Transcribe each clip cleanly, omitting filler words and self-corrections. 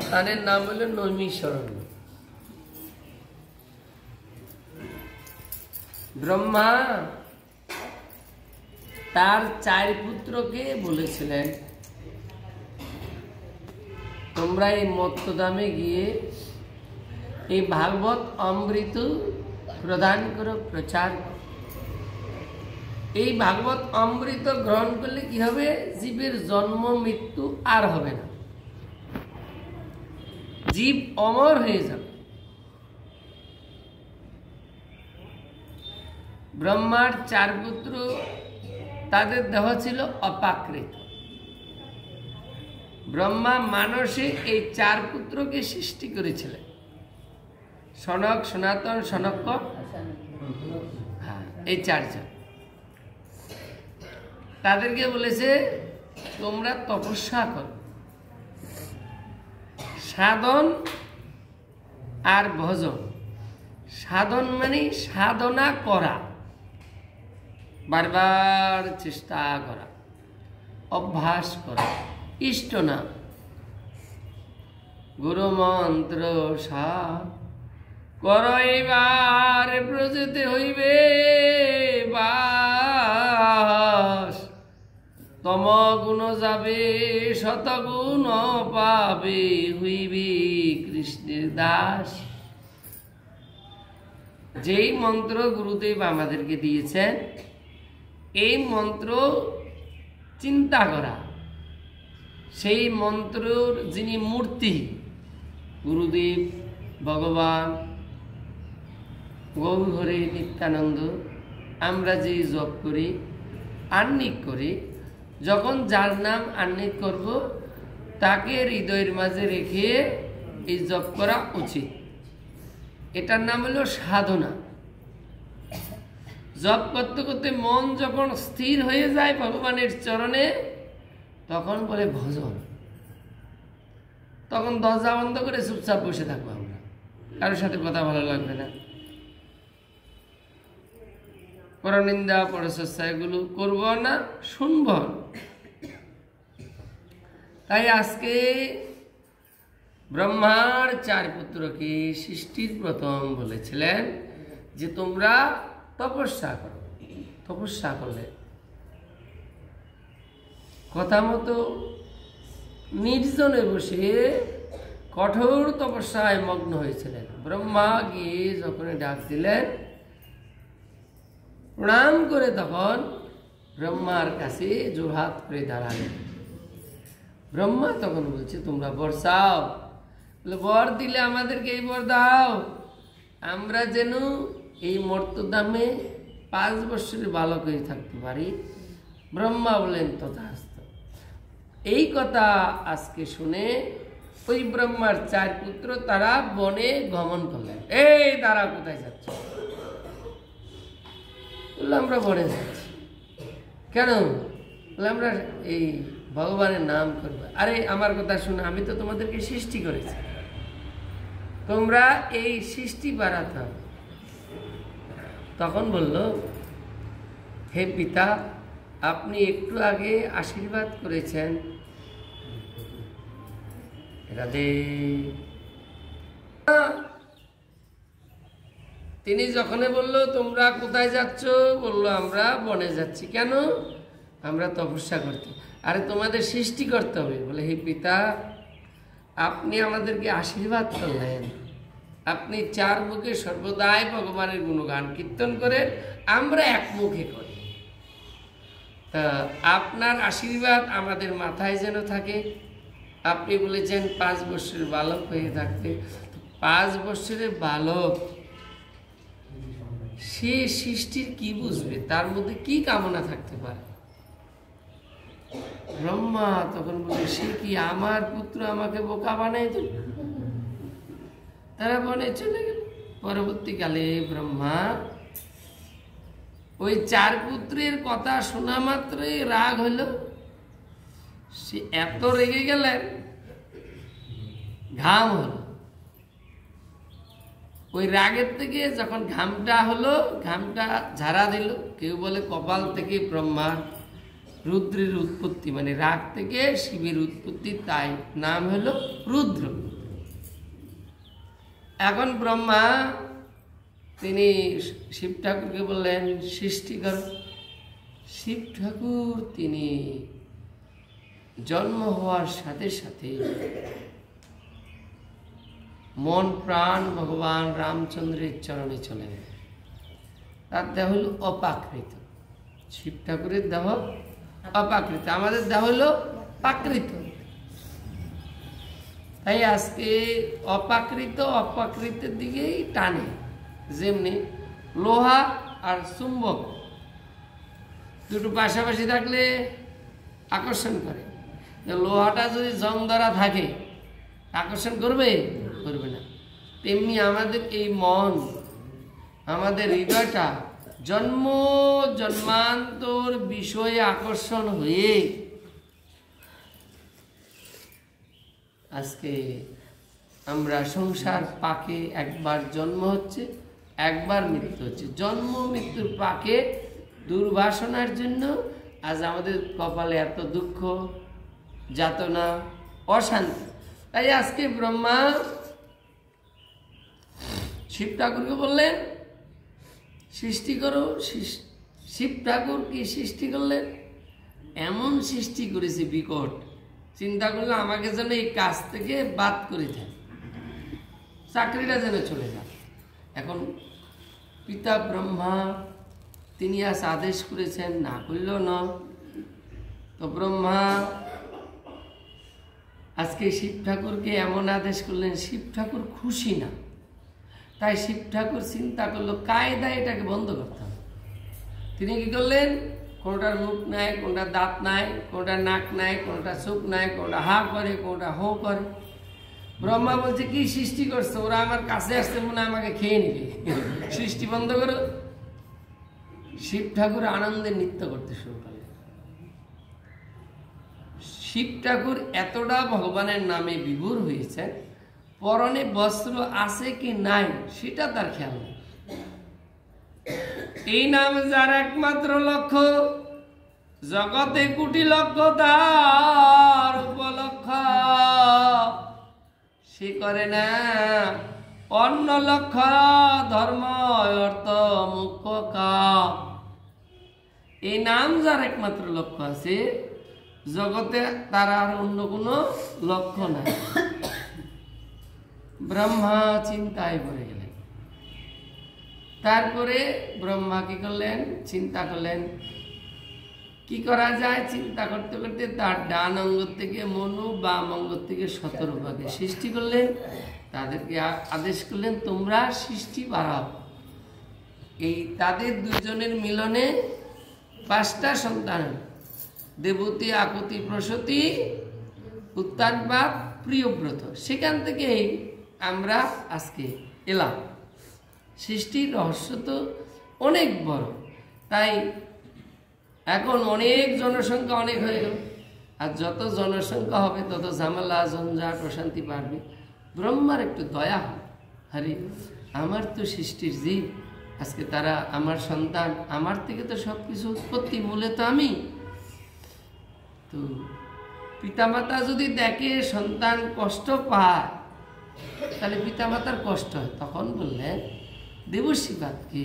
স্থানের নাম হলো নৈমিষারণ্য। ব্রহ্মা তার 4 পুত্রকে বলেছিলেন, তোমরা এই মত্তধামে গিয়ে এই ভাগবত অমৃত প্রদান করো, প্রচার করো। এই ভাগবত অমৃত গ্রহণ করলে কি হবে? জীবের জন্ম মৃত্যু আর হবে না, জীব অমর হয়ে যাবে। ব্রহ্মার 4 পুত্র, তাদের দেহ ছিল অপাকৃত। ব্রহ্মা মানসে এই 4 পুত্রকে সৃষ্টি করেছিলেন, সনক, সনাতন, সনক্য, এই 4 জন। তাদেরকে বলেছে তোমরা তপস্যা করো, সাধন আর ভজন। সাধন মানে সাধনা করা, বারবার চেষ্টা করা, অভ্যাস করা, ইষ্ট না। গুরু মন্ত্র সা করইবার প্রযুতে হইবে বাস, তম গুণ যাবে শতগুণ পাবে, হইবে কৃষ্ণের দাস। যেই মন্ত্র গুরুদেব আমাদেরকে দিয়েছেন, এই মন্ত্র চিন্তা করা, সেই মন্ত্রর যিনি মূর্তি গুরুদেব, ভগবান, গৌরহরি, নিত্যানন্দ, আমরা যে জপ করি, আহ্নিক করি, যখন যার নাম আহ্নিক করব তাকে হৃদয়ের মাঝে রেখে এই জপ করা উচিত। এটার নাম হলো সাধনা। জপ করতে করতে মন যখন স্থির হয়ে যায় ভগবানের চরণে, তখন বলে ভজন। তখন দরজা বন্ধ করে চুপচাপ বসে থাকবো, আমরা কারোর সাথে কথা ভালো লাগবে না, পরনিন্দা পরচর্চা এগুলো করব না, শুনব। তাই আজকে ব্রহ্মার 4 পুত্রকে সৃষ্টির প্রথম বলেছিলেন যে তোমরা তপস্যা করো। তপস্যা করলে কথা মতো নির্জনে বসে কঠোর তপস্যায় মগ্ন হয়েছিলেন। ব্রহ্মা গিয়ে যখন ডাক দিলেন, প্রণাম করে তখন ব্রহ্মার কাছে জোড়হাত করে দাঁড়ালেন। ব্রহ্মা তখন বলছে তোমরা বর চাও, বর দিলে আমাদেরকে এই বর দাও, আমরা যেন এই মর্তধামে 5 বৎসরের বালক হয়ে থাকতে পারি। ব্রহ্মা বলেন তথাস্তু। এই কথা আজকে শুনে ওই ব্রহ্মার 4 পুত্র তারা বনে গমন করলেন। এই তারা কোথায় যাচ্ছে? বললো আমরা বনে যাচ্ছি। কেন? বলে আমরা এই ভগবানের নাম করবো। আরে আমার কথা শুনে, আমি তো তোমাদেরকে সৃষ্টি করেছি, তোমরা এই সৃষ্টি বাড়াতে হবে। তখন বলল, হে পিতা, আপনি একটু আগে আশীর্বাদ করেছেন, রাধে। তিনি যখন বলল তোমরা কোথায় যাচ্ছ, বললো আমরা বনে যাচ্ছি। কেন? আমরা তপস্যা করতে। আরে তোমাদের সৃষ্টি করতে হবে। বলে হে পিতা, আপনি আমাদেরকে আশীর্বাদ করলেন, আপনি 4 মুখে সর্বদাই ভগবানের গুণগান কীর্তন করে, আমরা 1 মুখে করি। তা আপনার আশীর্বাদ আমাদের মাথায় যেন থাকে। আপনি বলেছেন 5 বৎসরের বালক হয়ে থাকতে। 5 বৎসরের বালক সে সৃষ্টির কি বুঝবে, তার মধ্যে কি কামনা থাকতে পারে? ব্রহ্মা তখন বলে, সে কি আমার পুত্র আমাকে বোকা বানাই দিল? তারা বনে চলে গেল। পরবর্তীকালে ব্রহ্মা ওই 4 পুত্রের কথা শোনা মাত্রই রাগ হইল। সে এত রেগে গেলেন, ঘাম হলো। ওই রাগের থেকে যখন ঘামটা হলো, ঘামটা ঝাড়া দিল। কেউ বলে কপাল থেকে ব্রহ্মার রুদ্রের উৎপত্তি, মানে রাগ থেকে শিবের উৎপত্তি, তাই নাম হলো রুদ্র। এখন ব্রহ্মা তিনি শিব ঠাকুরকে বললেন সৃষ্টি কর। শিব ঠাকুর তিনি জন্ম হওয়ার সাথে সাথে মন প্রাণ ভগবান রামচন্দ্রের চরণে চলে গেল। তার দেহ হল অপাকৃত। শিব ঠাকুরের দেহ অপাকৃত, আমাদের দেহ হল প্রাকৃত। তাই আজকে অপাকৃতের দিকেই টানে। যেমনি লোহা আর চুম্বক দুটো পাশাপাশি থাকলে আকর্ষণ করে। লোহাটা যদি জং ধরা থাকে আকর্ষণ করবে? করবে না। তেমনি আমাদের এই মন, আমাদের হৃদয়টা জন্মান্তর বিষয়ে আকর্ষণ হয়ে আজকে আমরা সংসার পাকে একবার জন্ম হচ্ছে, একবার মৃত্যু হচ্ছে। জন্ম মৃত্যুর পাকে দুর্বাসনার জন্য আজ আমাদের কপালে এত দুঃখ, যাতনা, অশান্তি। তাই আজকে ব্রহ্মা শিব ঠাকুরকে বললেন সৃষ্টি করো। শিব ঠাকুর কি সৃষ্টি করলেন? এমন সৃষ্টি করেছে বিকট, চিন্তা করলে আমাকে যেন এই কাজ থেকে বাদ করে দেয়, চাকরিটা যেন চলে যায়। এখন পিতা ব্রহ্মা তিনি আজ আদেশ করেছেন, না করলেও না। তো ব্রহ্মা আজকে শিব ঠাকুরকে এমন আদেশ করলেন, শিব ঠাকুর খুশি না। তাই শিব ঠাকুর চিন্তা করলো কায়দা এটাকে বন্ধ করতে হবে। তিনি কি করলেন? কোনটার মুখ নাই, কোনটা দাঁত নাই, কোনটা নাক নাই, কোনটা চোখ নাই, কোনটা হা করে, কোনটা হো করে। ব্রহ্মা বলছে কি সৃষ্টি করছে? ওরা আমার কাছে আসছে, মনে আমাকে খেয়ে নিবে, সৃষ্টি বন্ধ করো। শিব ঠাকুর আনন্দে নৃত্য করতে শুরু করলেন। শিব ঠাকুর এতটা ভগবানের নামে বিভোর হয়েছেন, পরনে বস্ত্র আছে কি নাই সেটা তার খেয়াল নেই। এই নাম যার একমাত্র লক্ষ্য, জগতে কোটি লক্ষ তার উপলক্ষ, সে করে না অন্য লক্ষ্য ধর্ম অর্থ মুখ্য কাম। এই নাম যার একমাত্র লক্ষ্য আছে, জগতে তার আর অন্য কোনো লক্ষ্য নাই। ব্রহ্মা চিন্তায় পড়ে গেলেন। তারপরে ব্রহ্মা কি করলেন? চিন্তা করলেন কি করা যায়। চিন্তা করতে করতে তার ডান অঙ্গ থেকে মনু, বাম অঙ্গ থেকে 17 ভাগে সৃষ্টি করলেন। তাদেরকে আদেশ করলেন তোমরা সৃষ্টি বাড়াও। এই তাদের দুজনের মিলনে 5টা সন্তান, দেবতী, আকুতি, প্রসূতি, উত্তানপাদ, প্রিয়ব্রত। সেখান থেকে আমরা আজকে এলাম। সৃষ্টির রহস্য তো অনেক বড়। তাই এখন অনেক জনসংখ্যা অনেক হয়ে গেল, আর যত জনসংখ্যা হবে তত ঝামেলা, ঝঞ্ঝাট, অশান্তি বাড়বে। ব্রহ্মার একটু দয়া হয়, আরে আমার তো সৃষ্টির জীব, আজকে তারা আমার সন্তান, আমার থেকে তো সব কিছু উৎপত্তি, মূলে তো আমি। তো পিতামাতা যদি দেখে সন্তান কষ্ট পায়, তাহলে পিতামাতার কষ্ট হয়। তখন বললেন দেবশ্রীপাদকে,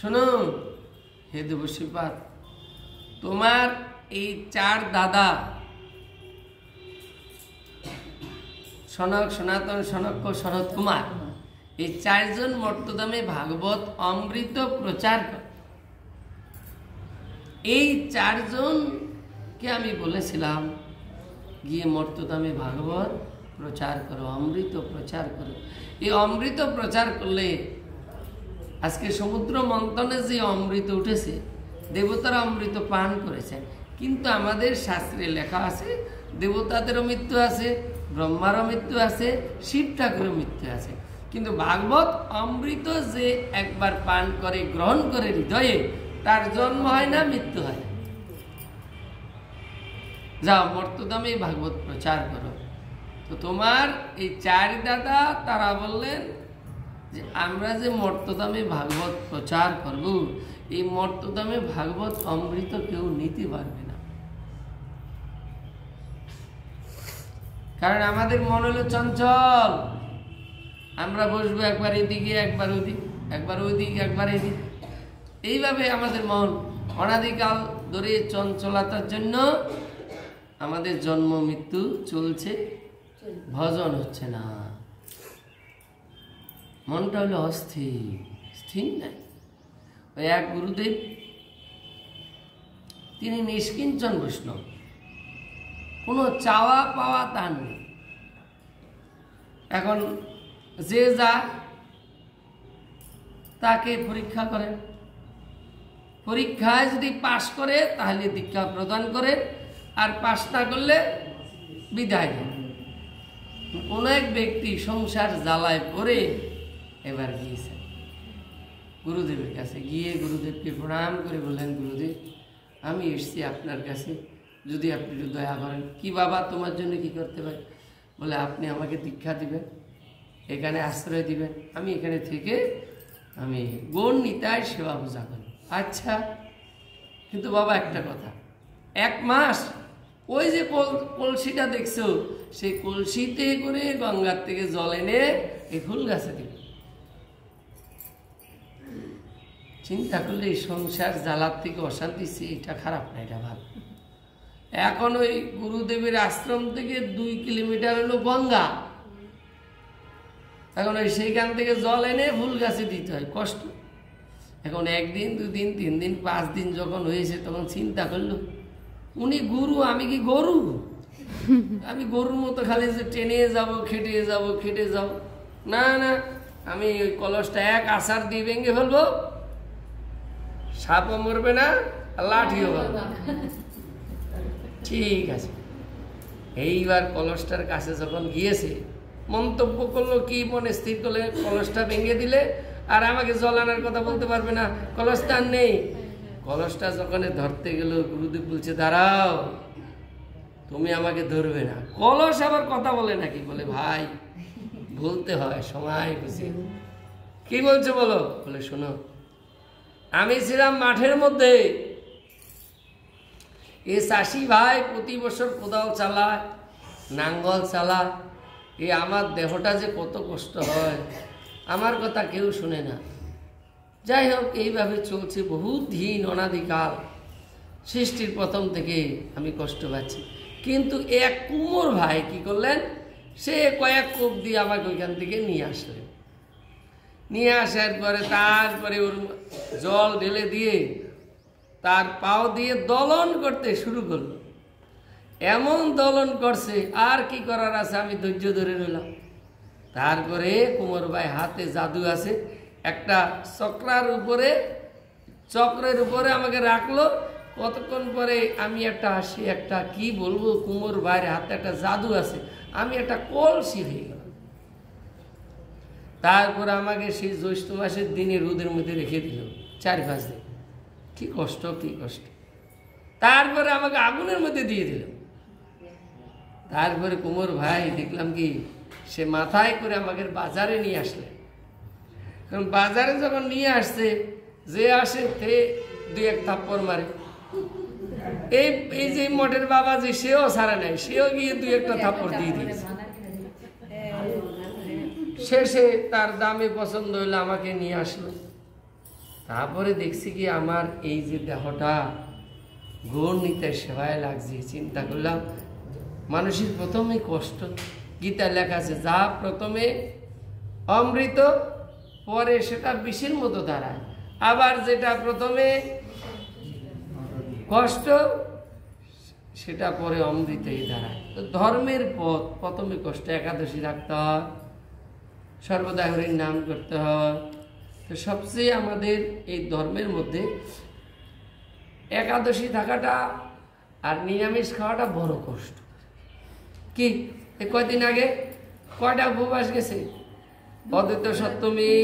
শোনো হে দেবশ্রীপাদ, তোমার এই 4 দাদা সনক, সনাতন, সনক্য, সনত কুমার, এই 4 জন মর্তধামে ভাগবত অমৃত প্রচার করে। এই 4 জনকে আমি বলেছিলাম গিয়ে মর্তধামে ভাগবত প্রচার করো, অমৃত প্রচার করো। এই অমৃত প্রচার করলে আজকে সমুদ্র মন্থনে যে অমৃত উঠেছে, দেবতারা অমৃত পান করেছেন। কিন্তু আমাদের শাস্ত্রে লেখা আছে দেবতাদেরও মৃত্যু আছে, ব্রহ্মারও মৃত্যু আছে, শিব ঠাকুরের মৃত্যু আছে। কিন্তু ভাগবত অমৃত যে একবার পান করে, গ্রহণ করে হৃদয়ে, তার জন্ম হয় না, মৃত্যু হয় না। যাও মর্তধামে ভাগবত প্রচার করো। তো তোমার এই 4 দাদা তারা বললেন যে আমরা যে মর্তধামে ভাগবত প্রচার করব, এই মর্তধামে ভাগবত অমৃত কেউ নিতে পারবে না। কারণ আমাদের মন হলো চঞ্চল। আমরা বসবো একবার এদিকে, একবার ওদিক, একবার ওইদিক, একবার এদিক, এইভাবে আমাদের মন অনাদিকাল ধরে চঞ্চলতার জন্য আমাদের জন্ম মৃত্যু চলছে, ভজন হচ্ছে না। মনটা হলো অস্থির, স্থির নাই। ওই এক গুরুদেব, তিনি নিষ্কিঞ্চন বৈষ্ণব, কোনো চাওয়া পাওয়া তার নেই। এখন যে যা তাকে পরীক্ষা করেন, পরীক্ষায় যদি পাশ করে তাহলে দীক্ষা প্রদান করেন, আর পাশ না করলে বিদায় দেন। কোন এক ব্যক্তি সংসার জ্বালায় পড়ে এবার গিয়েছেন গুরুদেবের কাছে। গিয়ে গুরুদেবকে প্রণাম করে বললেন, গুরুদেব আমি এসছি আপনার কাছে, যদি আপনি একটু দয়া করেন। কি বাবা, তোমার জন্য কি করতে পারি? বলে আপনি আমাকে দীক্ষা দিবেন, এখানে আশ্রয় দিবেন, আমি এখানে থেকে আমি গৌর নিতাই সেবা পূজা করি। আচ্ছা, কিন্তু বাবা একটা কথা, 1 মাস ওই যে কলসিটা দেখছো, সেই কলসিতে করে গঙ্গার থেকে জল এনে এই ফুল গাছে দিবে। চিন্তা করলে এই সংসার জ্বালার থেকে অশান্তি, এটা খারাপ না, এটা ভালো। এখন ওই গুরুদেবের আশ্রম থেকে 2 কিলোমিটার হলো গঙ্গা। এখন ওই সেইখান থেকে জল এনে ফুল গাছে দিতে হয়, কষ্ট। এখন 1 দিন 2 দিন 3 দিন 5 দিন যখন হয়েছে, তখন চিন্তা করলো, উনি গুরু, আমি কি গরু? আমি গরুর মতো খালি যে টেনে যাব, খেটে যাব, খেটে যাব। না না, আমি ওই কলসটা 1 আষাঢ় দিয়ে ভেঙে ফেলবো, সাপও মরবে না, আর লাঠিও পাবো। ঠিক আছে। এইবার কলসটার কাছে যখন গিয়েছে, মন্তব্য করলো, কি মনে স্থির করলে, কলসটা ভেঙে দিলে আর আমাকে জল আনার কথা বলতে পারবে না, কলসটা আর নেই। কলসটা যখন ধরতে গেল, গুরুদেব বলছে, দাঁড়াও, তুমি আমাকে ধরবে না। কলস আবার কথা বলে নাকি? বলে ভাই, বলতে হয়, সময় বুঝে। কি বলছে বলো? বলে শোনো, আমি ছিলাম মাঠের মধ্যে, এ চাষি ভাই প্রতি বছর কোদাল চালায়, নাঙ্গল চালায়, এই আমার দেহটা যে কত কষ্ট হয়, আমার কথা কেউ শুনে না। যাই হোক, এইভাবে চলছে বহুত দিন, অনাদিকাল, সৃষ্টির প্রথম থেকে আমি কষ্ট পাচ্ছি। কিন্তু এক কুমোর ভাই কি করলেন, সে কয়েক কোপ দিয়ে আমাকে ওইখান থেকে নিয়ে আসলেন। নিয়ে আসার পরে তারপরে ওর জল ঢেলে দিয়ে তার পাও দিয়ে দলন করতে শুরু করলো। এমন দলন করছে, আর কি করার আছে, আমি ধৈর্য ধরে রইলাম। তারপরে কুমোর ভাই হাতে জাদু আছে, একটা চক্রের উপরে আমাকে রাখলো। কতক্ষণ পরে আমি একটা হাসি, একটা কি বলবো, কুমোর ভাইয়ের হাতে একটা জাদু আছে, আমি একটা কলসি হয়ে গেলাম। তারপরে আমাকে সেই জ্যৈষ্ঠ মাসের দিনে রোদের মধ্যে রেখে দিল 4-5 দিন। কি কষ্ট, কি কষ্ট। তারপরে আমাকে আগুনের মধ্যে দিয়ে দিল। তারপরে কুমোর ভাই দেখলাম কি, সে মাথায় করে আমাকে বাজারে নিয়ে আসলেন। কারণ বাজারে যখন নিয়ে আসছে, যে আসে তে 2-1 থাপ্পড় মারে। এই যে মঠের বাবা যে, সেও ছাড়া নাই, সেও গিয়ে 2-1টা থাপ্পড় দিয়ে দিয়েছে। শেষে তার দামে পছন্দ হইলে আমাকে নিয়ে আসলো। তারপরে দেখছি কি, আমার এই যে দেহটা গৌর নিতাই সেবায় লাগছে। চিন্তা করলাম, মানুষের প্রথমে কষ্ট, গীতা লেখা আছে, যা প্রথমে অমৃত, পরে সেটা বিষের মতো দাঁড়ায়। আবার যেটা প্রথমে কষ্ট, সেটা পরে অমৃতেই দাঁড়ায়। তো ধর্মের পথ প্রথমে কষ্ট, একাদশী রাখতে হয়, সর্বদা হরির নাম করতে হয়। তো সবচেয়ে আমাদের এই ধর্মের মধ্যে একাদশী থাকাটা আর নিরামিষ খাওয়াটা বড় কষ্ট। কি কয়দিন আগে কয়টা উপবাস গেছে? অদ্বৈত সপ্তমী,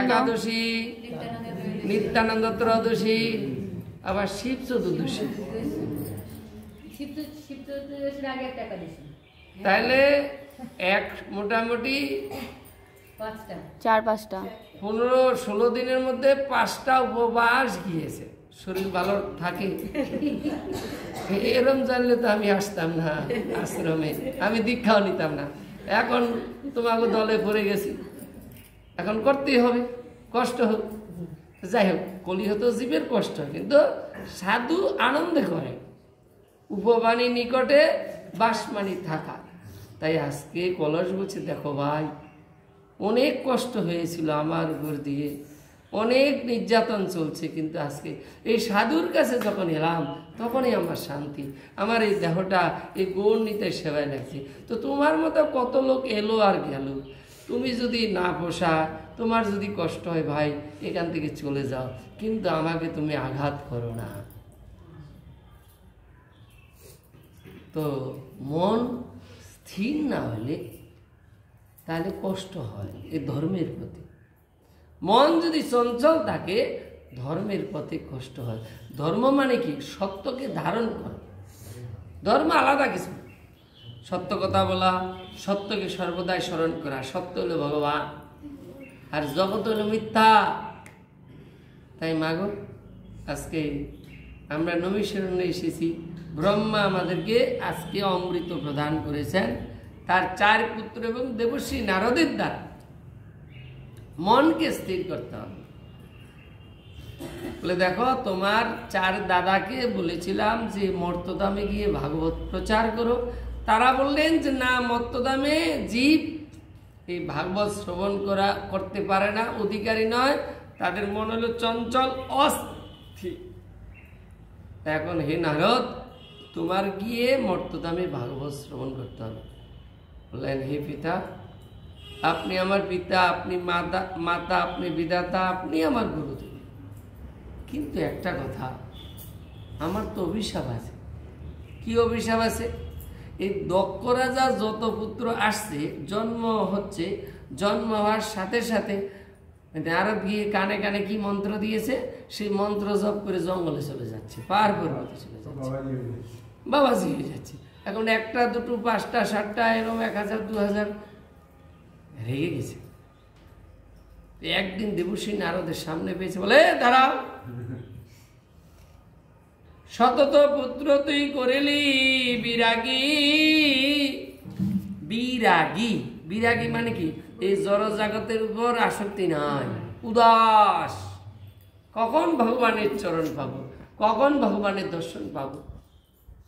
একাদশী, নিত্যানন্দ ত্রয়োদশী, আবার শিব চতুর্দশী। তাহলে মোটামুটি 4-5টা 15-16 দিনের মধ্যে 5টা উপবাস গিয়েছে। শরীর ভালো থাকে। এরম জানলে তো আমি আসতাম না আশ্রমে, আমি দীক্ষাও নিতাম না। এখন তোমাকে দলে পড়ে গেছি, এখন করতেই হবে, কষ্ট হোক। যাই হোক, কলিহ তো জীবের কষ্ট, কিন্তু সাধু আনন্দে করে, উপবাণী নিকটে বাসমানি থাকা। তাই আজকে কলস বলছে, দেখো ভাই, অনেক কষ্ট হয়েছিল আমার উপর দিয়ে, অনেক নির্যাতন চলছে, কিন্তু আজকে এই সাধুর কাছে যখন এলাম তখনই আমার শান্তি, আমার এই দেহটা এই গৌর নিতে সেবায় লাগছে। তো তোমার মতো কত লোক এলো আর গেল, তুমি যদি না পোষা, তোমার যদি কষ্ট হয় ভাই, এখান থেকে চলে যাও, কিন্তু আমাকে তুমি আঘাত করো না। তো মন স্থির না হলে তাহলে কষ্ট হয় এই ধর্মের প্রতি। মন যদি চঞ্চল থাকে ধর্মের পথে কষ্ট হয়। ধর্ম মানে কি? সত্যকে ধারণ করা। ধর্ম আলাদা কিছু, সত্য কথা বলা, সত্যকে সর্বদাই স্মরণ করা। সত্য হলো ভগবান, আর জগৎ হলো মিথ্যা। তাই মাগো, আজকে আমরা নৈমিষারণ্যে এসেছি, ব্রহ্মা আমাদেরকে আজকে অমৃত প্রদান করেছেন তার 4 পুত্র এবং দেবশ্রী নারদের দ্বারা। মনকে স্থির করতে হবে। বলে দেখো, তোমার 4 দাদাকে বলেছিলাম যে মর্তধামে গিয়ে ভাগবত প্রচার করো, তারা বললেন যে না, মর্তধামে জীব এই ভাগবত শ্রবণ করতে পারে না, অধিকারী নয়, তাদের মন হলো চঞ্চল, অস্থির। এখন হে নারদ, তোমার গিয়ে মর্তধামে ভাগবত শ্রবণ করতে হবে। বললেন, হে পিতা, আপনি আমার পিতা, আপনি মাতা, আপনি বিধাতা, আপনি আমার গুরুদেব, কিন্তু একটা কথা, আমার তো অভিশাপ আছে। কি অভিশাপ আছে? এই দক্ষ রাজার যত পুত্র আসছে, জন্ম হচ্ছে, জন্ম হওয়ার সাথে সাথে নারদ গিয়ে কানে কানে কি মন্ত্র দিয়েছে, সেই মন্ত্র জপ করে জঙ্গলে চলে যাচ্ছে, পার পর্বতে চলে যাচ্ছে, বাবাজি হয়ে যাচ্ছে। এখন 1টা 2টো 5টা 7টা এরকম 1000 2000 রেগে গেছে। একদিন দেবশ্রী নারদের সামনে পেয়েছে, বলে দাঁড়াও, শতত পুত্র তুই করিলি বিরাগী। বিরাগী, বিরাগী মানে কি? এই জড় জগতের উপর আসক্তি নাই, উদাস। কখন ভগবানের চরণ পাবো, কখন ভগবানের দর্শন পাবো।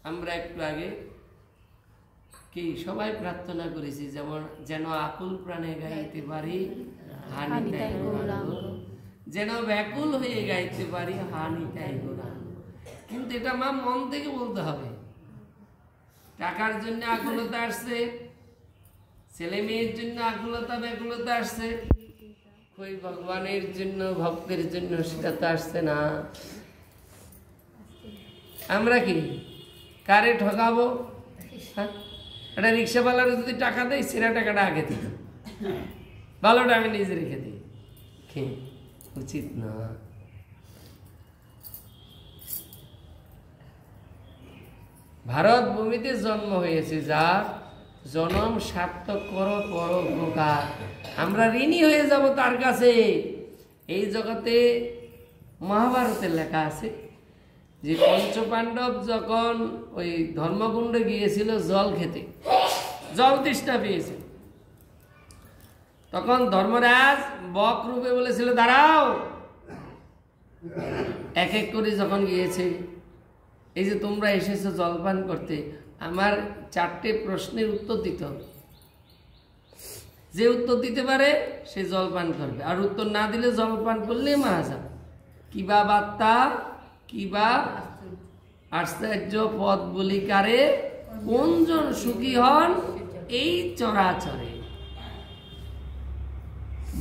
আমরা একটু আগে কি সবাই প্রার্থনা করেছি, যেমন যেন আকুল প্রাণে গাইতে পারি হানিতাই গৌরাঙ্গ, যেন ব্যাকুল হয়ে গাইতে পারি হানিতাই গৌরাঙ্গ। কিন্তু এটা মা মন থেকে বলতে হবে। টাকার জন্য আকুলতা আসছে, ছেলে মেয়ের জন্য আকুলতা ব্যাকুলতা আসছে, কই ভগবানের জন্য ভক্তের জন্য সেটা তো আসছে না। আমরা কি কারে ঠকাবো? হ্যাঁ, একটা রিক্সাওয়ালার যদি টাকা দেয়, সেরা টাকাটা আগে দিই, ভালোটা আমি নিজে রেখে দিই, উচিত না। ভারত ভূমিতে জন্ম হয়েছে, যার জন্ম সার্থক করো পর উপকার। আমরা ঋণী হয়ে যাব তার কাছে। এই জগতে মহাভারতের লেখা আছে যে পঞ্চপাণ্ডব যখন ওই ধর্মকুণ্ডে গিয়েছিল জল খেতে, জল তৃষ্ণা পেয়েছে, তখন ধর্মরাজ বক রূপে বলেছিল দাঁড়াও। এক এক করে যখন গিয়েছে, এই যে তোমরা এসেছো জলপান করতে, আমার 4টে প্রশ্নের উত্তর দিতে হবে। যে উত্তর দিতে পারে সে জলপান করবে, আর উত্তর না দিলে জলপান করলে মারা যাবে। কিবা বার্তা, কিবা আশ্চর্য পদ বলি কারে, কোনজন সুখী হন এই চরাচরে।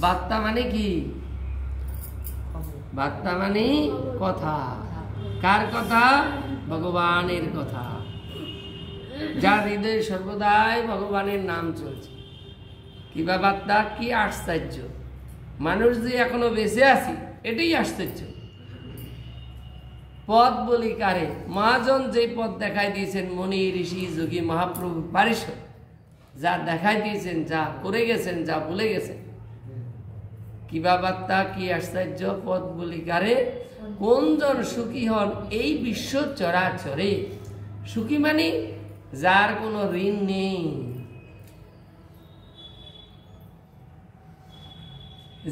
বার্তা মানে কি? বার্তা মানে কথা। কার কথা? ভগবানের কথা, যার হৃদয়ে সর্বদাই ভগবানের নাম চলছে। কিবা বার্তা, কি আশ্চর্য, মানুষ যে এখনো বেঁচে আছি এটাই আশ্চর্য। পদ বলি কারে, মহাজন যেই পদ দেখাই দিয়েছেন, মনি ঋষি যোগী মহাপ্রভু পারিষদ যা দেখাই দিয়েছেন, যা করে গেছেন, যা বলে গেছেন, কিবা বার্তা, কি আশ্চর্য পদ বলি কারে, কোনজন সুখী হন এই বিশ্ব চরাচরে। সুখী মানে যার কোনো ঋণ নেই,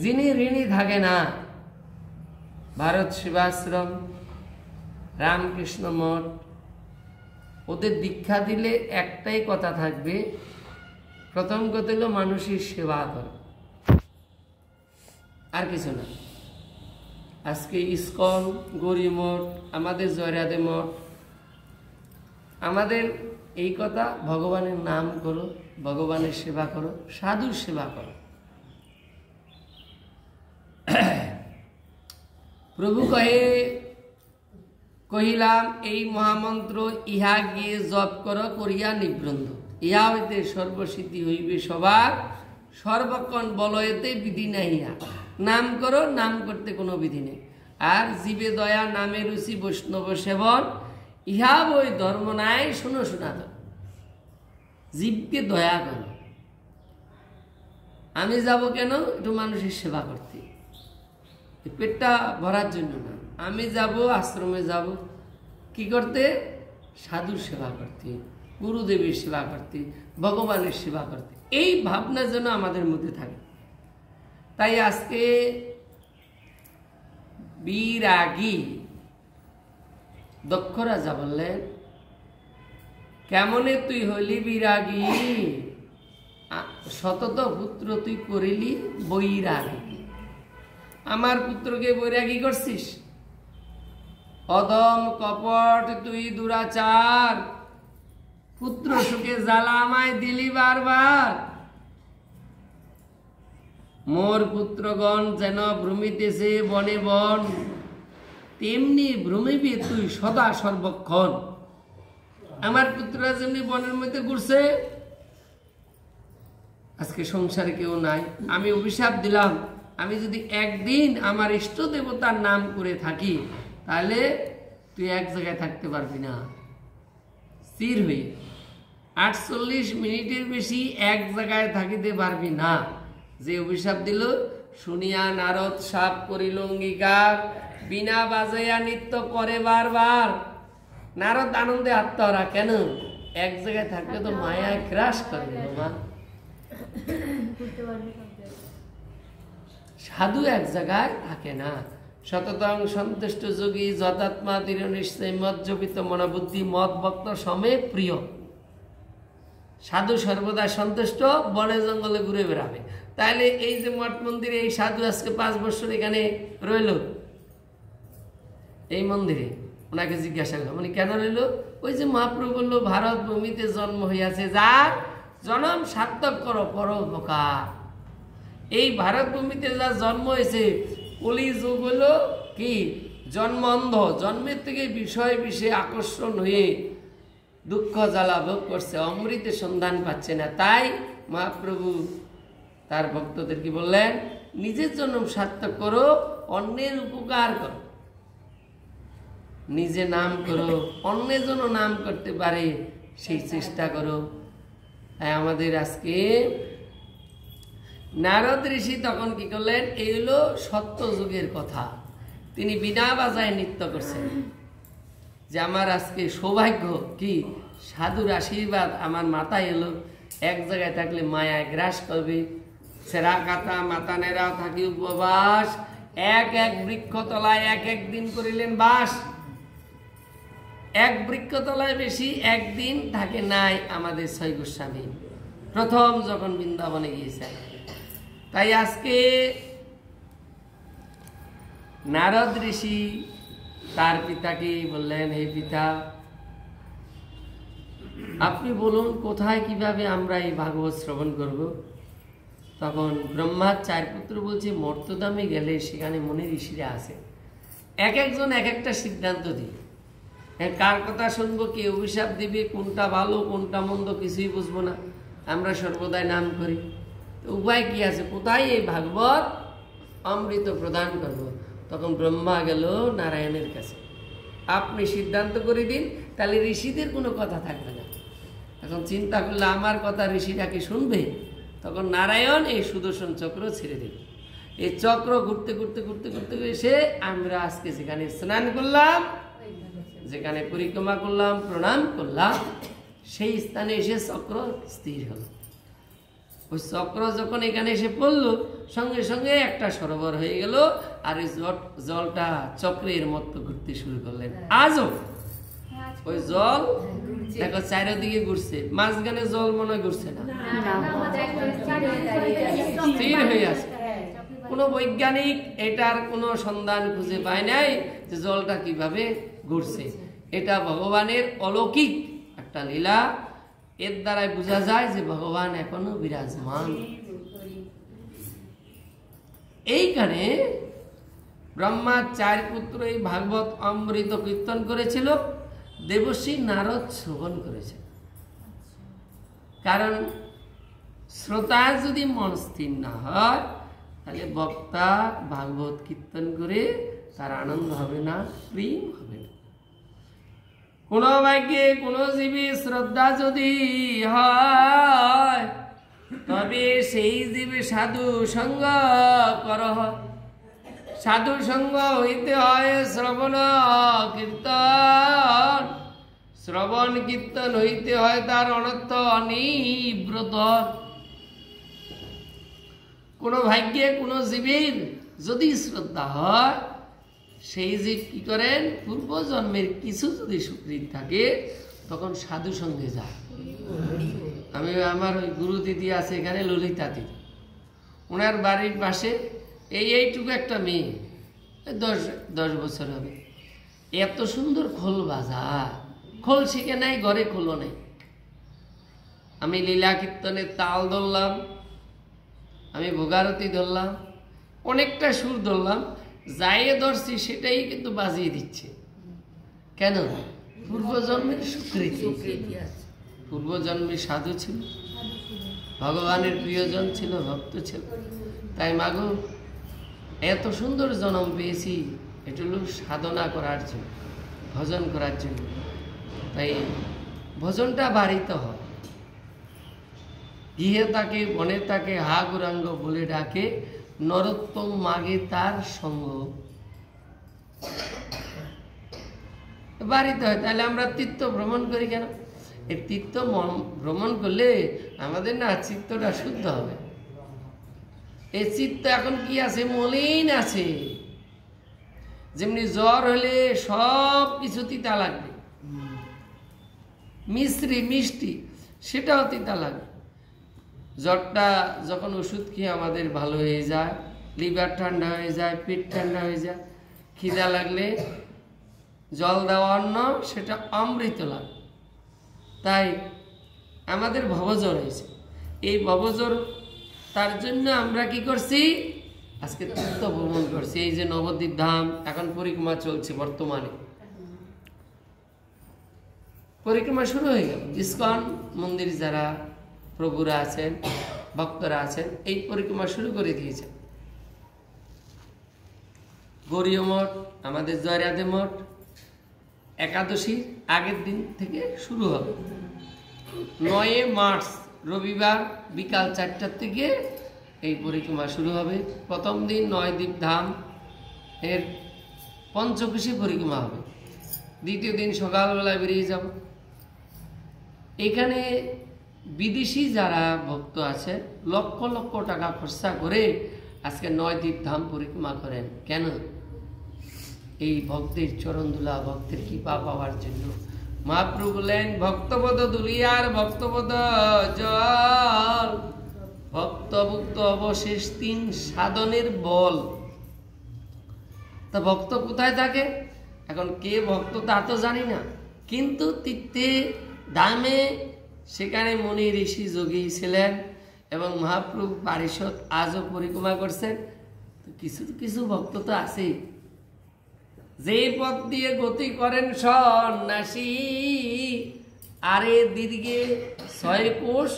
যিনি ঋণী থাকে না। ভারত সেবাশ্রম, রামকৃষ্ণ মঠ, ওদের দীক্ষা দিলে একটাই কথা থাকবে, প্রথম কথা হলো মানুষের সেবা করা, আর কিছু না। আজকে ইস্কন, গৌরী মঠ, আমাদের জয়রাধে মঠ, আমাদের এই কথা, ভগবানের নাম করো, ভগবানের সেবা করো, সাধুর সেবা করো। প্রভু কহিলাম এই মহামন্ত্র ইহা গিয়ে জপ করো করিয়া নিবৃন্দ, ইহা হইতে সর্বসিদ্ধি হইবে সবার, সর্বক্ষণ বলয়েতে বিধি নাহিয়া। নাম করো, নাম করতে কোনো বিধি নেই। আর জীবে দয়া নামে রুচি বৈষ্ণব সেবন, ইহা বই ধর্ম নাই শুনো শোনাতন। জীবকে দয়া করো। আমি যাব কেন? একটু মানুষের সেবা করতে, পেটটা ভরার জন্য না। আমি যাব আশ্রমে, যাব কি করতে? সাধুর সেবা করতে, গুরুদেবের সেবা করতে, ভগবানের সেবা করতে। এই ভাবনা যেন আমাদের মধ্যে থাকে। তাই আজকে বিরাগী দক্ষ রাজা বললেন, কেমনে তুই হইলি বিরাগী, সতত পুত্র তুই করিলি বৈরাগী। আমার পুত্রকে বৈরাগী করছিস, অদম কপট তুই দুরাচার, পুত্র সুখে জ্বালা আমায় দিলি বারবার। মোর পুত্রগণ যেন ভ্রমিতেছে বনে বন, তেমনি ভ্রমিবি তুই সদা সর্বক্ষণ। আমার পুত্ররা যেমনি বনের মধ্যে ঘুরছে, আজকে সংসারে কেউ নাই, আমি অভিশাপ দিলাম, আমি যদি একদিন আমার ইষ্ট দেবতার নাম করে থাকি, তাহলে তুই এক জায়গায় থাকতে পারবি না, স্থির হয়ে 48 মিনিটের বেশি এক জায়গায় থাকিতে পারবি না। যে অভিশাপ দিল, শুনিয়া নারদ সাপ করিল অঙ্গীকার, বিনা বাজাইয়া নৃত্য করে বারবার। নারদ আনন্দে আত্মহারা, কেন? এক জায়গায় থাকলে তো মায়ায় ক্রাশ করে দিল মা। সাধু এক জায়গায় থাকে না। সততং সন্তুষ্ট যোগী যথাত্মা দৃঢ় নিশ্চয় মজ্জপিত মনোবুদ্ধি মত ভক্ত সমে প্রিয়। সাধু সর্বদা সন্তুষ্ট, বনে জঙ্গলে ঘুরে বেড়াবে। তাহলে এই যে মঠ মন্দিরে এই সাধু আজকে 5 বছর এখানে রইল, এই মন্দিরে, ওনাকে জিজ্ঞাসা করলাম উনি কেন রইল? ওই যে মহাপ্রভু বললো ভারত ভূমিতে জন্ম হইয়াছে, যার জন্ম সার্থক করো পরোপকার। এই ভারত ভূমিতে যা জন্ম হয়েছে, কলি যুগ হলো কি জন্ম অন্ধ, জন্মের থেকে বিষয় বিষয়ে আকর্ষণ হয়ে দুঃখ জ্বালা ভোগ করছে, অমৃতের সন্ধান পাচ্ছে না। তাই মহাপ্রভু তার ভক্তদের কি বললেন? নিজের জন্য সার্থক করো, অন্যের উপকার করো, নিজে নাম করো, অন্যের জন্য নাম করতে পারে সেই চেষ্টা করো। আমাদের আজকে নারদ ঋষি তখন কি করলেন? এই হলো সত্য যুগের কথা। তিনি বিনা বাজায় নৃত্য করছেন, যে আমার আজকে সৌভাগ্য কি সাধুর আশীর্বাদ আমার মাথায় এলো। এক জায়গায় থাকলে মায়ায় গ্রাস করবে। সেরা কাতা মাতানেরাও থাকি উপবাস, এক এক বৃক্ষতলায় এক এক দিন করিলেন বাস। এক বৃক্ষতলায় বেশি একদিন থাকে নাই আমাদের ছয় গোস্বামী, প্রথম যখন বৃন্দাবনে গিয়েছে। তাই আজকে নারদ ঋষি তার পিতাকে বললেন, হে পিতা, আপনি বলুন কোথায় কিভাবে আমরা এই ভাগবত শ্রবণ করব। তখন ব্রহ্মার 4 পুত্র বলছে, মর্তধামে গেলে সেখানে মনে ঋষিরা আছে, এক একজন এক একটা সিদ্ধান্ত দিই, কার কথা শুনবো, কে অভিশাপ দিবে, কোনটা ভালো কোনটা মন্দ কিছুই বুঝবো না, আমরা সর্বদাই নাম করি। উপায় কি আছে, কোথায় এই ভাগবত অমৃত প্রদান করব। তখন ব্রহ্মা গেল নারায়ণের কাছে, আপনি সিদ্ধান্ত করে দিন, তাহলে ঋষিদের কোনো কথা থাকবে না। এখন চিন্তা করলে আমার কথা ঋষিরা কি শুনবে? তখন নারায়ণ এই সুদর্শন চক্র ছেড়ে দিল। এই চক্র ঘুরতে ঘুরতে ঘুরতে ঘুরতে এসে আমরা আজকে যেখানে স্নান করলাম, যেখানে পরিক্রমা করলাম, প্রণাম করলাম, সেই স্থানে এসে চক্র স্থির হলো। ওই চক্র যখন এখানে এসে পড়লো, সঙ্গে সঙ্গে একটা সরোবর হয়ে গেল, আর ওই জলটা চক্রের মতো ঘুরতে শুরু করলেন। আজও ওই জল দেখো চারিদিকে ঘুরছে, মাঝখানে জল মনে হয় ঘুরছে না, স্থির হয়ে আছে। কোনো বৈজ্ঞানিক এটার কোনো সন্ধান খুঁজে পায় নাই যে জলটা কিভাবে ঘুরছে। এটা ভগবানের অলৌকিক একটা লীলা। এর দ্বারাই বোঝা যায় যে ভগবান এখনো বিরাজমান। এইখানে ব্রহ্মার 4 পুত্র এই ভাগবত অমৃত কীর্তন করেছিল, দেবশ্রী নারদ শ্রবণ করেছে। কারণ শ্রোতা যদি মন স্থির না হয়, তাহলে বক্তা ভাগবত কীর্তন করে তার আনন্দ হবে না, প্রেম হবে না। কোনো বাক্যে কোনো জীবী শ্রদ্ধা যদি হয়, তবে সেই জীবে সাধু সঙ্গ কর। সাধু সঙ্গ হইতে হয় শ্রবণ কীর্তন, শ্রবণ কীর্তন হইতে হয় তার অনর্থ অনিব্রত। কোনো ভাগ্যে কোনো জীবের যদি শ্রদ্ধা হয়, সেই জীব কি করেন, পূর্ব জন্মের কিছু যদি সুকৃত থাকে তখন সাধু সঙ্গে যায়। আমি আমার ওই গুরু দিদি আছে এখানে, ললিতা দিদি, ওনার বাড়ির পাশে এইটুকু একটা মেয়ে, 10 বছর হবে, এত সুন্দর খোল বাজা, খোল শিখে নাই, ঘরে খোলও নেই। আমি লীলা কীর্তনের তাল ধরলাম, আমি ভোগারতি ধরলাম, অনেকটা সুর ধরলাম, যাইয়ে ধরছি সেটাই কিন্তু বাজিয়ে দিচ্ছে। কেন? পূর্বজন্মের স্বীকৃতি, পূর্বজন্মে সাধু ছিল, ভগবানের প্রিয়জন ছিল, ভক্ত ছিল। তাই মাগো এত সুন্দর জন্ম পেয়েছি, এটা হলো সাধনা করার জন্য, ভজন করার জন্য। তাই ভজনটা বাড়িতে হয়। গৃহে তাকে বনে তাকে হা গৌরাঙ্গ বলে ডাকে, নরোত্তম মাগে তার সঙ্গ। বাড়িতে হয়। তাহলে আমরা তীর্থ ভ্রমণ করি কেন? এই তীর্থ ভ্রমণ করলে আমাদের না চিত্তটা শুদ্ধ হবে। এই চিত্ত এখন কি আছে? মলিন আছে। যেমনি জ্বর হলে সব কিছু তিতা লাগবে, মিষ্টি সেটাও তিতা লাগবে। জ্বরটা যখন ওষুধ খেয়ে আমাদের ভালো হয়ে যায়, লিভার ঠান্ডা হয়ে যায়, পেট ঠান্ডা হয়ে যায়, খিদা লাগলে জল দেওয়া অন্ন সেটা অমৃত লাগে। তাই আমাদের ভবজ্বর হয়েছে, এই ভবজ্বর তার জন্য আমরা কি করছি? আজকে তীর্থ ভ্রমণ করছি। এই যে নবদ্বীপ ধাম এখন পরিক্রমা চলছে, বর্তমানে পরিক্রমা শুরু হয়ে গেল। ইস্কন মন্দির যারা প্রভুরা আছেন, ভক্তরা আছেন, এই পরিক্রমা শুরু করে দিয়েছেন। গৌরীয় মঠ, আমাদের জয়রাধে মঠ একাদশীর আগের দিন থেকে শুরু হবে। 9 মার্চ রবিবার বিকাল 4টার থেকে এই পরিক্রমা শুরু হবে। প্রথম দিন 9 দ্বীপ ধাম এর পঞ্চকোশী পরিক্রমা হবে। দ্বিতীয় দিন সকালবেলায় বেরিয়ে যাব। এখানে বিদেশি যারা ভক্ত আছে লক্ষ লক্ষ টাকা খরচা করে আজকে 9 দ্বীপ ধাম পরিক্রমা করেন। কেন? এই ভক্তের চরণদুলা, ভক্তের কৃপা পাওয়ার জন্য। মহাপ্রভু বলেন, ভক্তপদ দুলিয়ার ভক্তপদ জল, ভক্তভুক্ত অবশেষ 3 সাধনের বল। তা ভক্ত কোথায় থাকে? এখন কে ভক্ত তা তো জানি না, কিন্তু তীর্থে ধামে সেখানে মুনি ঋষি যোগী ছিলেন এবং মহাপ্রভু পারিষদ আজও পরিক্রমা করছেন। তো কিছু ভক্ত তো আছেই, যে পথ দিয়ে গতি করেন সন্ন্যাসী, আরে দীর্ঘে 6 কোষ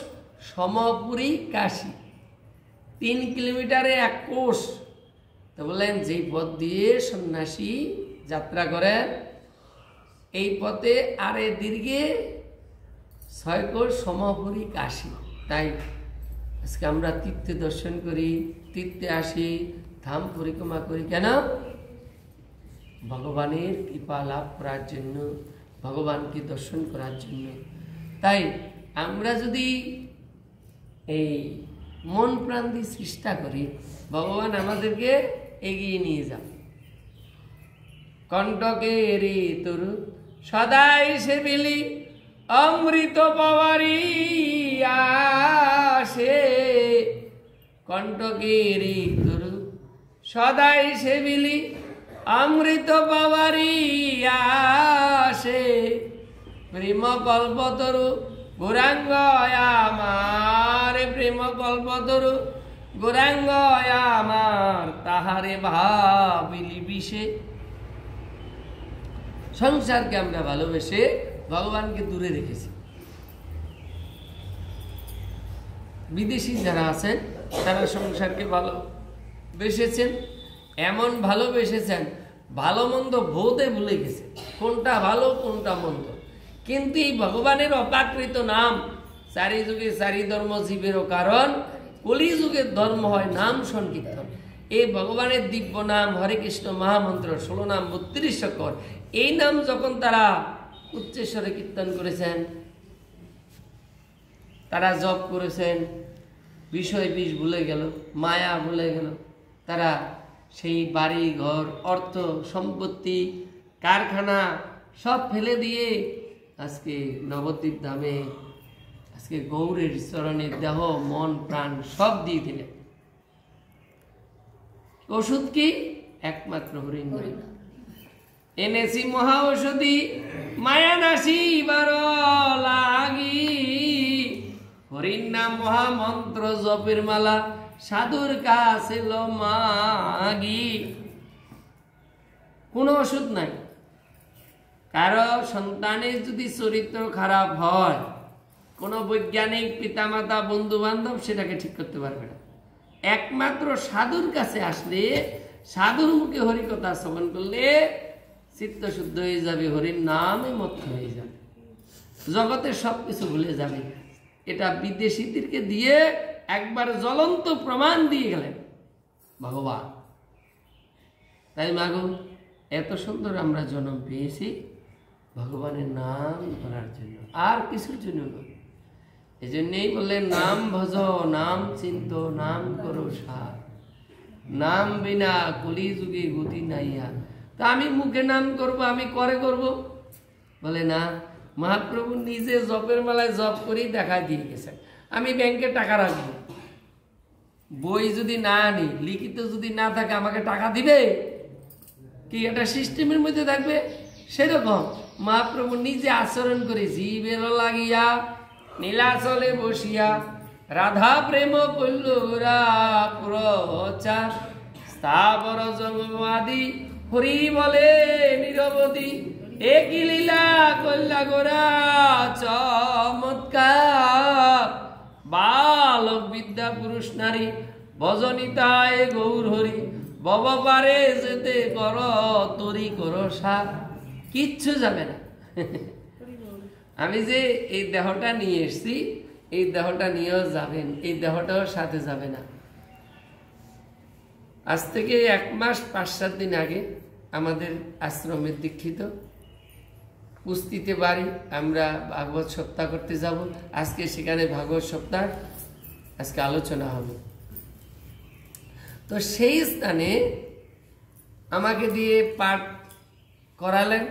সমপুরী কাশী, 3 কিলোমিটারে 1 কোষ। তো বললেন যে পথ দিয়ে সন্ন্যাসী যাত্রা করেন, এই পথে আরে দীর্ঘে 6 কোষ সমপুরী কাশী। তাই আজকে আমরা তীর্থে দর্শন করি, তীর্থে আসি, ধাম পরিক্রমা করি কেন? ভগবানের কৃপা লাভ করার জন্য, ভগবানকে দর্শন করার জন্য। তাই আমরা যদি এই মন প্রাণ দিয়ে চেষ্টা করি, ভগবান আমাদেরকে এগিয়ে নিয়ে যান। কণ্টকের তরু সদাই সেবিলি অমৃত পাওয়ারি আসে। কণ্টকের তরু সদাই সেবিলি অমৃত পাওয়ারি আসে। প্রেম কল্পতরু গৌরাঙ্গ আমার, প্রেম কল্পতরু গৌরাঙ্গ আমার, তাহারে ভাবিলি বিষে। সংসারকে আমরা ভালোবেসে ভগবানকে দূরে রেখেছি। বিদেশি যারা আছেন তারা সংসারকে ভালোবেসেছেন, এমন ভালোবেসেছেন ভালো মন্দ বোধে ভুলে গেছে কোনটা ভালো কোনটা মন্দ। কিন্তু এই ভগবানের অপাকৃত নাম চারি যুগে চারি ধর্ম জীবেরও কারণ, কলি যুগের ধর্ম হয় নাম সংকীর্তন। এই ভগবানের দিব্য নাম হরে কৃষ্ণ মহামন্ত্র 16 নাম 32 অক্ষর, এই নাম যখন তারা উচ্চস্বরে কীর্তন করেছেন, তারা জপ করেছেন, বিষয় বিষ ভুলে গেল, মায়া ভুলে গেল। তারা সেই বাড়ি ঘর অর্থ সম্পত্তি কারখানা সব ফেলে দিয়ে আজকে নবদ্বীপ ধামে, আজকে গৌরের চরণে দেহ মন প্রাণ সব দিয়ে দিলেন। ওষুধ কি? একমাত্র হরিণ নাম। এনেছি মহা ঔষধি মায়া নাশি বার লাগি। হরিণ নাম মহামন্ত্র জপের মালা সাধুর কাছে লো মাগি। কোনো ওষুধ নাই। কারো সন্তানের যদি চরিত্র খারাপ হয়, কোনো বৈজ্ঞানিক পিতামাতা বন্ধু বান্ধব সেটাকে ঠিক করতে পারবে না। একমাত্র সাধুর কাছে আসলে, সাধুর মুখে হরিকথা শ্রবণ করলে চিত্ত শুদ্ধ হয়ে যাবে, হরির নামে মত্ত হয়ে যাবে, জগতের সবকিছু ভুলে যাবে। এটা বিদেশিদেরকে দিয়ে একবার জ্বলন্ত প্রমাণ দিয়ে গেলেন ভগবান। তাই মাগো, এত সুন্দর আমরা জন্ম পেয়েছি ভগবানের নাম করার জন্য, আর কিছুর জন্য নয়। এই জন্যেই বললেন নাম ভজ নাম চিন্ত নাম করো সার, নাম বিনা কলি যুগে গতি নাইয়া। তা আমি মুখে নাম করব, আমি করে করব? বলে না, মহাপ্রভু নিজে জপের মালায় জপ করেই দেখা দিয়ে গেছেন। আমি ব্যাংকে টাকা রাখবো, বই যদি না আনি, লিখিত যদি না থাকে, আমাকে টাকা দিবে কি? এটা সিস্টেমের মধ্যে থাকবে। সেরকম মহাপ্রভু নিজে আচরণ করে, জীবের লাগিয়া নীলাচলে বসিয়া রাধা প্রেম কল্লুরা প্রচার, স্থাবর জন্মাদি হরি বলে নিরবধি, একই লীলা কল্যা গোরা চমৎকার। বালক বিদ্যা পুরুষ নারী ভজনিতায় গৌর হরি, বব পারে যেতে কর তরি কর সার। কিচ্ছু যাবে না। আমি যে এই দেহটা নিয়ে এসছি, এই দেহটা নিয়েও যাবেন, এই দেহটাও সাথে যাবে না। আজ থেকে 1 মাস 5-7 দিন আগে আমাদের আশ্রমের দীক্ষিত কুস্তিতে বাড়ি, আমরা ভাগবত সপ্তাহ করতে যাব। আজকে সেখানে ভাগবত সপ্তাহ আজকে আলোচনা হবে। তো সেই স্থানে আমাকে দিয়ে পাঠ করালেন,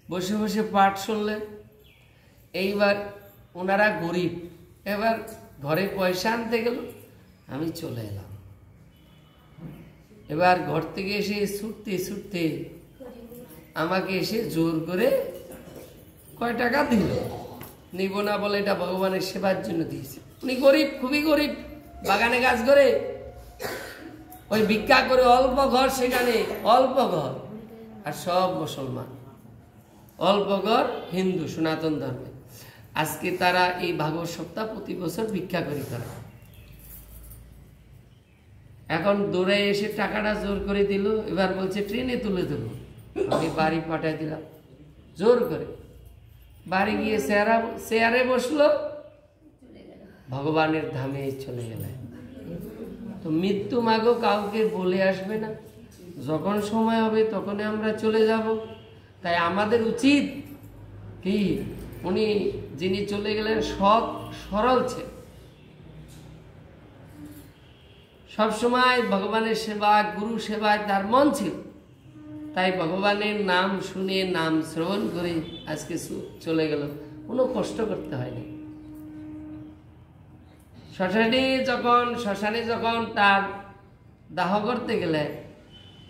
বসে বসে পাঠ শুনলেন। এইবার ওনারা গরিব, এবার ঘরে পয়সা আনতে গেল, আমি চলে এলাম। এবার ঘর থেকে এসে ছুটতে ছুটতে আমাকে এসে জোর করে কয় টাকা দিল, নিব না বলে এটা ভগবানের সেবার জন্য দিয়েছে। উনি গরিব, খুবই গরিব, বাগানে কাজ করে, ওই ভিক্ষা করে অল্প ঘর, সেখানে অল্প ঘর, আর সব মুসলমান, অল্প ঘর হিন্দু সনাতন ধর্মে। আজকে তারা এই ভাগবত সপ্তাহ প্রতি বছর ভিক্ষা করে তারা। এখন দৌড়ে এসে টাকাটা জোর করে দিল, এবার বলছে ট্রেনে তুলে দেবো। আমি বাড়ি পাঠাই দিলাম জোর করে। বাড়ি গিয়ে চেয়ারে বসলো, ভগবানের ধামে চলে গেলেন। তো মৃত্যু মাগো কাউকে বলে আসবে না, যখন সময় হবে তখনই আমরা চলে যাব। তাই আমাদের উচিত কি, উনি যিনি চলে গেলেন সৎ সরল ছিল, সবসময় ভগবানের সেবা গুরু সেবায় তার মন ছিল। তাই ভগবানের নাম শুনে নাম শ্রবণ করে আজকে চলে গেল, কোনো কষ্ট করতে হয়নি। শ্মশানে যখন তার দাহ করতে গেলেন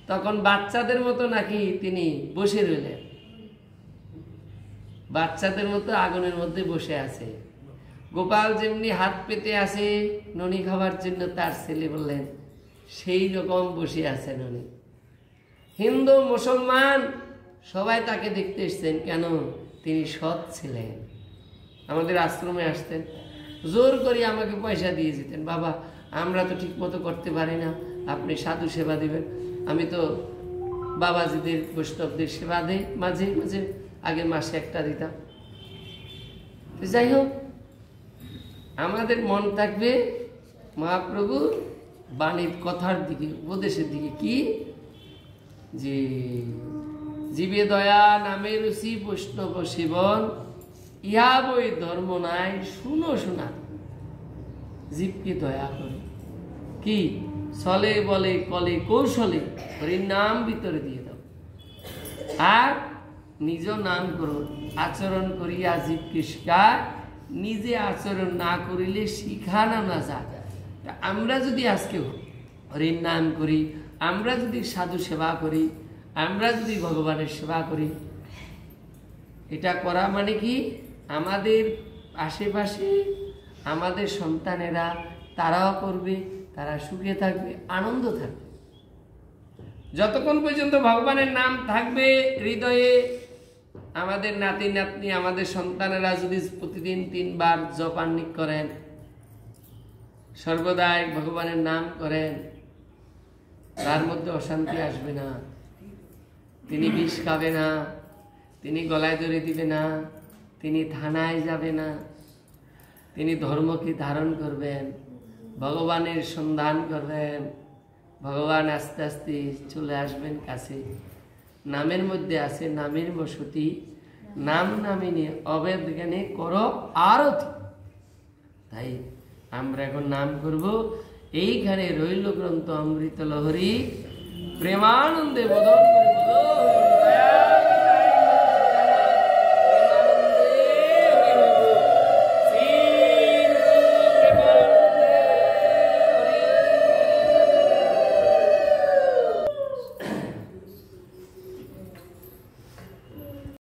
তখন বাচ্চাদের মতো নাকি তিনি বসে রইলেন, বাচ্চাদের মতো আগুনের মধ্যে বসে আছে। গোপাল যেমনি হাত পেতে আছে ননি খাবার জন্য, তার ছেলে বললেন সেই রকম বসে আছেন উনি। হিন্দু মুসলমান সবাই তাকে দেখতে এসছেন, কেন? তিনি সৎ ছিলেন। আমাদের আশ্রমে আসতেন, জোর করে আমাকে পয়সা দিয়ে যেতেন, বাবা আমরা তো ঠিক মতো করতে পারি না, আপনি সাধু সেবা দিবেন। আমি তো বাবাজিদের বৈষ্ণবদের সেবা দিই, মাঝে মাঝে আগের মাসে একটা দিতাম। যাই হোক, আমাদের মন থাকবে মহাপ্রভুর বাণীর কথার দিকে, উপদেশের দিকে। কি যে জীবে দয়া নামে রুচি বৈষ্ণব সেবন, ইহা বই ধর্ম নাই শুনো শোনা। জীবকে দয়া করে কি চলে বলে কলে কৌশলে হরির নাম ভিতরে দিয়ে দাও, আর নিজ নাম করো। আচরণ করিয়া জীবকে শিখায়, নিজে আচরণ না করিলে শিখানো না যায়। আমরা যদি আজকে হরির নাম করি, আমরা যদি সাধু সেবা করি, আমরা যদি ভগবানের সেবা করি, এটা করা মানে কি আমাদের আশেপাশে আমাদের সন্তানেরা তারাও করবে, তারা সুখে থাকবে, আনন্দ থাকবে। যতক্ষণ পর্যন্ত ভগবানের নাম থাকবে হৃদয়ে, আমাদের নাতি নাতনি আমাদের সন্তানেরা যদি প্রতিদিন 3 বার জপান্নিক করেন, সর্বদাই ভগবানের নাম করেন, তার মধ্যে অশান্তি আসবে না। তিনি বিষ খাবে না, তিনি গলায় ধরে দিবে না, তিনি থানায় যাবে না, তিনি ধর্মকে ধারণ করবেন, ভগবানের সন্ধান করবেন। ভগবান আস্তে আস্তে চলে আসবেন কাছে। নামের মধ্যে আছে নামের বসতি, নাম নামিনী অবেদ জ্ঞানে করো আরতি। তাই আমরা এখন নাম করব। এইখানে রইল গ্রন্থ অমৃত লহরী, প্রেমানন্দে বদন করে বলো।